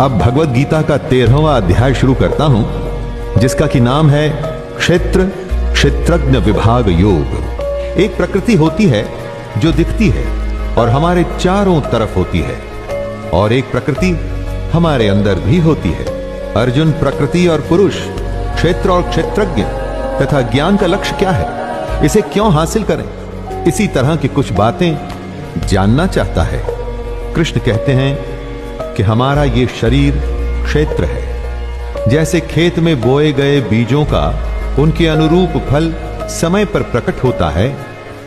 अब भगवत गीता का 13वां अध्याय शुरू करता हूं, जिसका कि नाम है क्षेत्र क्षेत्रज्ञ विभाग योग। एक प्रकृति होती है जो दिखती है और हमारे चारों तरफ होती है, और एक प्रकृति हमारे अंदर भी होती है। अर्जुन, प्रकृति और पुरुष, क्षेत्र और क्षेत्रज्ञ तथा ज्ञान का लक्ष्य क्या है, इसे क्यों हासिल करें, इसी तरह की कुछ बातें जानना चाहता है। कृष्ण कहते हैं कि हमारा ये शरीर क्षेत्र है। जैसे खेत में बोए गए बीजों का उनके अनुरूप फल समय पर प्रकट होता है,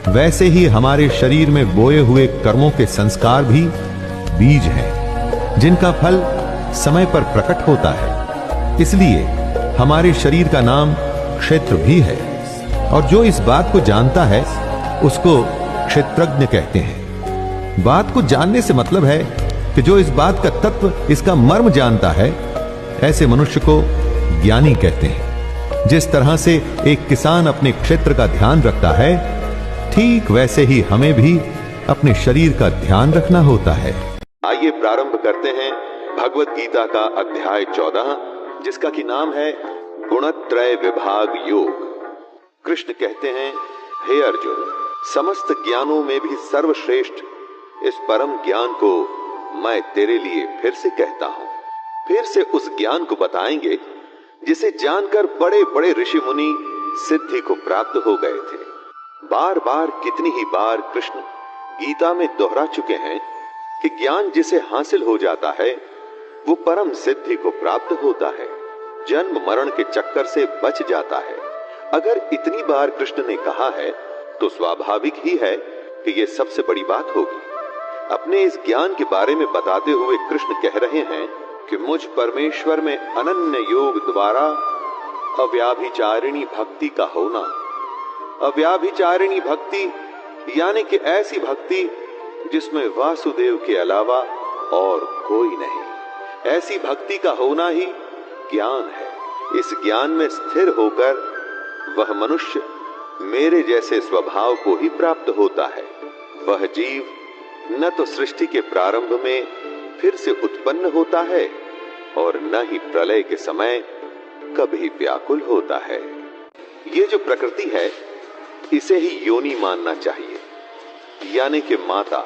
वैसे ही हमारे शरीर में बोए हुए कर्मों के संस्कार भी बीज हैं, जिनका फल समय पर प्रकट होता है। इसलिए हमारे शरीर का नाम क्षेत्र भी है, और जो इस बात को जानता है उसको क्षेत्रज्ञ कहते हैं। बात को जानने से मतलब है कि जो इस बात का तत्व, इसका मर्म जानता है, ऐसे मनुष्य को ज्ञानी कहते हैं। जिस तरह से एक किसान अपने क्षेत्र का ध्यान रखता है, ठीक वैसे ही हमें भी अपने शरीर का ध्यान रखना होता है। आइए प्रारंभ करते हैं भगवत गीता का अध्याय 14, जिसका कि नाम है गुणत्रय विभाग योग। कृष्ण कहते हैं, हे अर्जुन, समस्त ज्ञानों में भी सर्वश्रेष्ठ इस परम ज्ञान को मैं तेरे लिए फिर से कहता हूं। फिर से उस ज्ञान को बताएंगे जिसे जानकर बड़े बड़े ऋषि मुनि सिद्धि को प्राप्त हो गए थे। बार बार, कितनी ही बार कृष्ण गीता में दोहरा चुके हैं कि ज्ञान जिसे हासिल हो जाता है वो परम सिद्धि को प्राप्त होता है, जन्म मरण के चक्कर से बच जाता है। अगर इतनी बार कृष्ण ने कहा है तो स्वाभाविक ही है कि यह सबसे बड़ी बात होगी। अपने इस ज्ञान के बारे में बताते हुए कृष्ण कह रहे हैं कि मुझ परमेश्वर में अनन्य योग द्वारा अव्याभिचारिणी भक्ति का होना। अव्याभिचारिणी भक्ति यानी कि ऐसी भक्ति जिसमें वासुदेव के अलावा और कोई नहीं। ऐसी भक्ति का होना ही ज्ञान है। इस ज्ञान में स्थिर होकर वह मनुष्य मेरे जैसे स्वभाव को ही प्राप्त होता है। वह जीव न तो सृष्टि के प्रारंभ में फिर से उत्पन्न होता है और न ही प्रलय के समय कभी व्याकुल होता है। ये जो प्रकृति है, इसे ही योनि मानना चाहिए, यानी कि माता।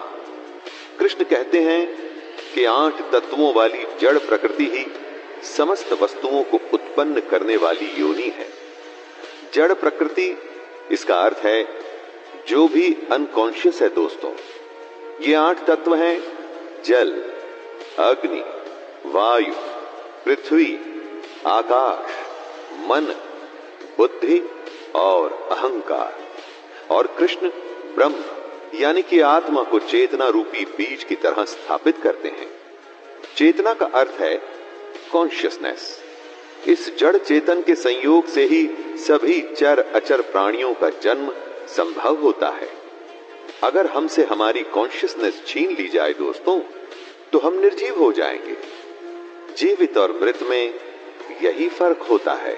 कृष्ण कहते हैं कि 8 तत्वों वाली जड़ प्रकृति ही समस्त वस्तुओं को उत्पन्न करने वाली योनि है। जड़ प्रकृति, इसका अर्थ है जो भी अनकॉन्शियस है। दोस्तों, ये 8 तत्व हैं: जल, अग्नि, वायु, पृथ्वी, आकाश, मन, बुद्धि और अहंकार। और कृष्ण ब्रह्म यानी कि आत्मा को चेतना रूपी बीज की तरह स्थापित करते हैं। चेतना का अर्थ है कॉन्शियसनेस। इस जड़ चेतन के संयोग से ही सभी चर अचर प्राणियों का जन्म संभव होता है। अगर हमसे हमारी कॉन्शियसनेस छीन ली जाए दोस्तों, तो हम निर्जीव हो जाएंगे। जीवित और मृत में यही फर्क होता है।